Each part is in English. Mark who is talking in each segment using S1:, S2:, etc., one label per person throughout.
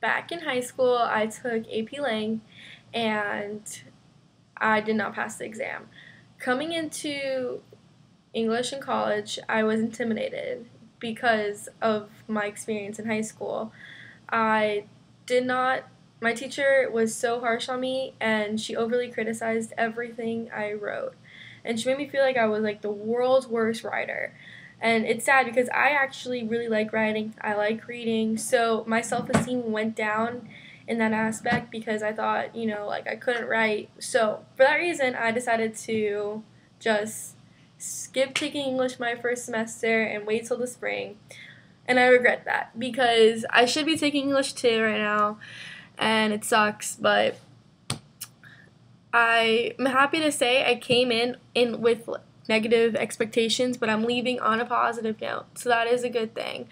S1: back in high school, I took AP Lang and I did not pass the exam. Coming into English in college, I was intimidated because of my experience in high school. I did not, my teacher was so harsh on me and she overly criticized everything I wrote. And she made me feel like I was like the world's worst writer. And it's sad because I actually really like writing. I like reading. So my self-esteem went down in that aspect because I thought, like I couldn't write. So for that reason, I decided to just skip taking English my first semester and wait till the spring. And I regret that because I should be taking English 2 right now and it sucks, but I'm happy to say I came in with negative expectations, but I'm leaving on a positive note. So that is a good thing.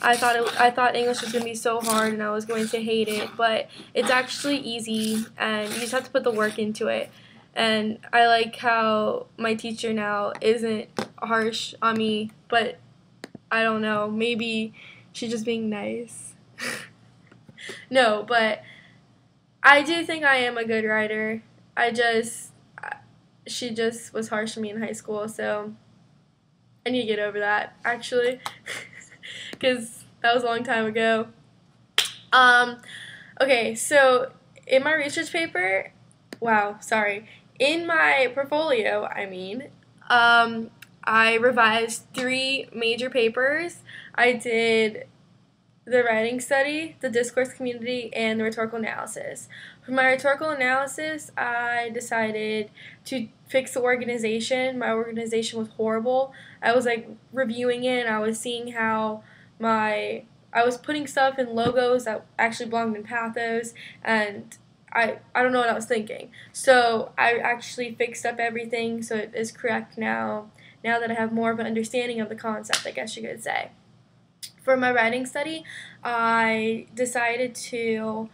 S1: I thought English was going to be so hard and I was going to hate it, but it's actually easy and you just have to put the work into it. And I like how my teacher now isn't harsh on me, but I don't know, maybe she's just being nice. No, but I do think I am a good writer. She just was harsh on me in high school, so I need to get over that, actually, because that was a long time ago. Um, okay, so in my research paper, in my portfolio, I revised 3 major papers. I did the writing study, the discourse community, and the rhetorical analysis. For my rhetorical analysis, I decided to fix the organization. My organization was horrible. I was like reviewing it and I was seeing how I was putting stuff in logos that actually belonged in pathos and I don't know what I was thinking. So I actually fixed up everything so it is correct now that I have more of an understanding of the concept, I guess you could say. For my writing study, I decided to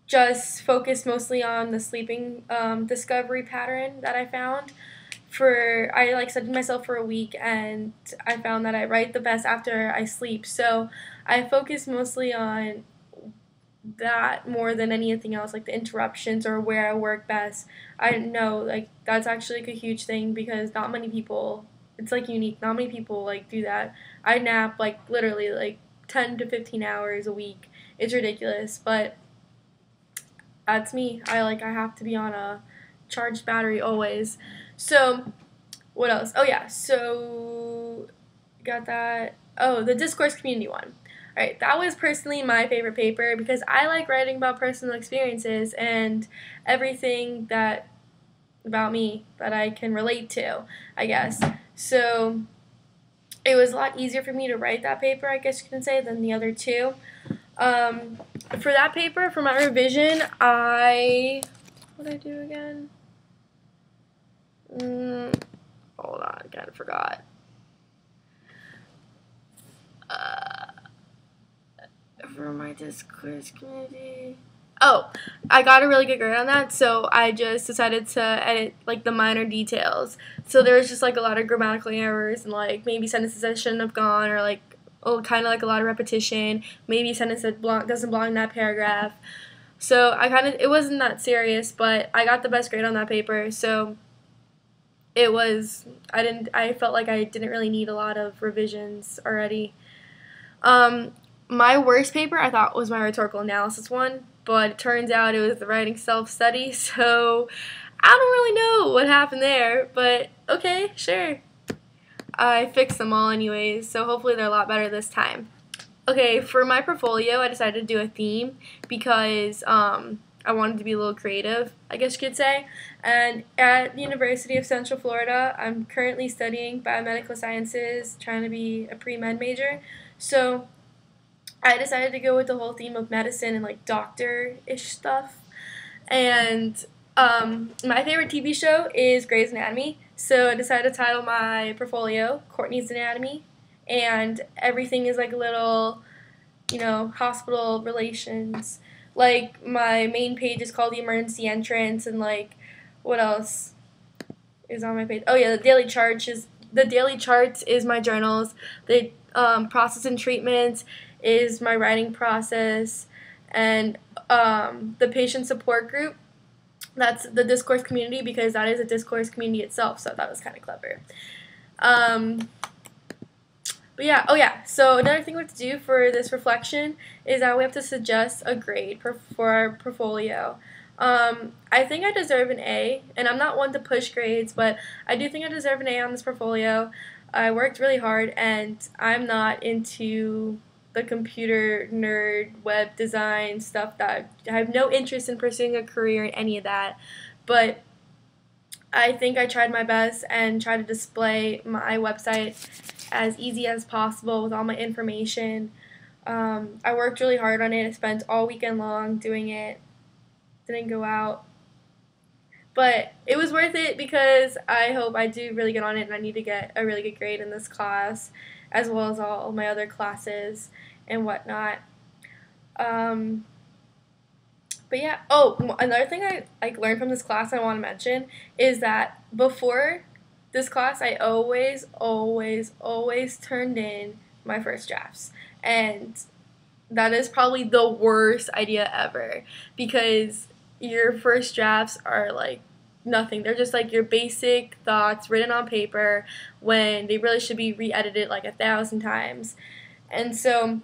S1: just focus mostly on the sleeping discovery pattern that I found. I studied myself for a week and I found that I write the best after I sleep. So I focused mostly on that more than anything else, like the interruptions or where I work best. I know like that's actually like a huge thing because not many people, it's like unique, not many people like do that. I nap like literally like 10 to 15 hours a week. It's ridiculous, but that's me. I have to be on a charged battery always. So what else? Oh yeah, so got that. Oh, the discourse community one. Alright, that was personally my favorite paper because I like writing about personal experiences and everything that about me that I can relate to, I guess. So it was a lot easier for me to write that paper, I guess you can say, than the other 2. For that paper, for my revision, what did I do again? Hold on, I kind of forgot. For my discourse community. Oh, I got a really good grade on that, so I just decided to edit like the minor details. So there was just like a lot of grammatical errors and like maybe sentences that shouldn't have gone or like kind of like a lot of repetition. Maybe a sentence that doesn't belong in that paragraph. So it wasn't that serious, but I got the best grade on that paper. So I felt like I didn't really need a lot of revisions already. My worst paper I thought was my rhetorical analysis one, but it turns out it was the writing self-study, so I don't really know what happened there, but okay, sure. I fixed them all anyways, so hopefully they're a lot better this time. Okay, for my portfolio, I decided to do a theme because I wanted to be a little creative, I guess you could say. And at the University of Central Florida, I'm currently studying biomedical sciences, trying to be a pre-med major. So I decided to go with the whole theme of medicine and like doctor-ish stuff. And my favorite TV show is Grey's Anatomy, so I decided to title my portfolio Courtney's Anatomy. And everything is like a little, hospital relations. Like my main page is called the emergency entrance, and like what else is on my page? Oh yeah, the daily charts is my journals. The process and treatment is my writing process, and the patient support group. That's the discourse community because that is a discourse community itself, so that was kind of clever. But yeah, oh yeah, so another thing we have to do for this reflection is that we have to suggest a grade for our portfolio. I think I deserve an A, and I'm not one to push grades, but I do think I deserve an A on this portfolio. I worked really hard, and I'm not into the computer nerd web design stuff that I have no interest in pursuing a career in any of that. But I think I tried my best and tried to display my website as easy as possible with all my information. I worked really hard on it. I spent all weekend long doing it. Didn't go out. But it was worth it because I hope I do really good on it and I need to get a really good grade in this class as well as all my other classes and whatnot. But yeah, oh, another thing I learned from this class I want to mention is that before this class, I always turned in my first drafts. And that is probably the worst idea ever because your first drafts are like nothing. They're just like your basic thoughts written on paper when they really should be re-edited like 1,000 times. And so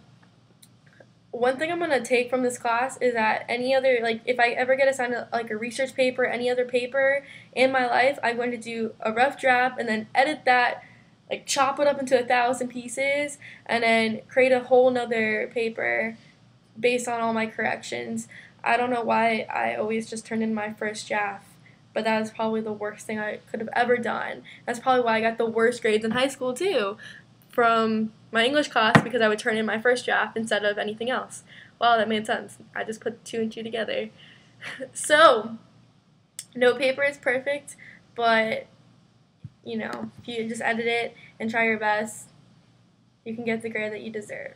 S1: one thing I'm going to take from this class is that any other, like, if I ever get assigned like a research paper, any other paper in my life, I'm going to do a rough draft and then edit that, like, chop it up into 1,000 pieces, and then create a whole nother paper based on all my corrections. I don't know why I always just turned in my first draft, but that was probably the worst thing I could have ever done. That's probably why I got the worst grades in high school, too, from my English class because I would turn in my first draft instead of anything else. Wow, that made sense. I just put 2 and 2 together. So, no paper is perfect, but, you know, if you just edit it and try your best, you can get the grade that you deserve.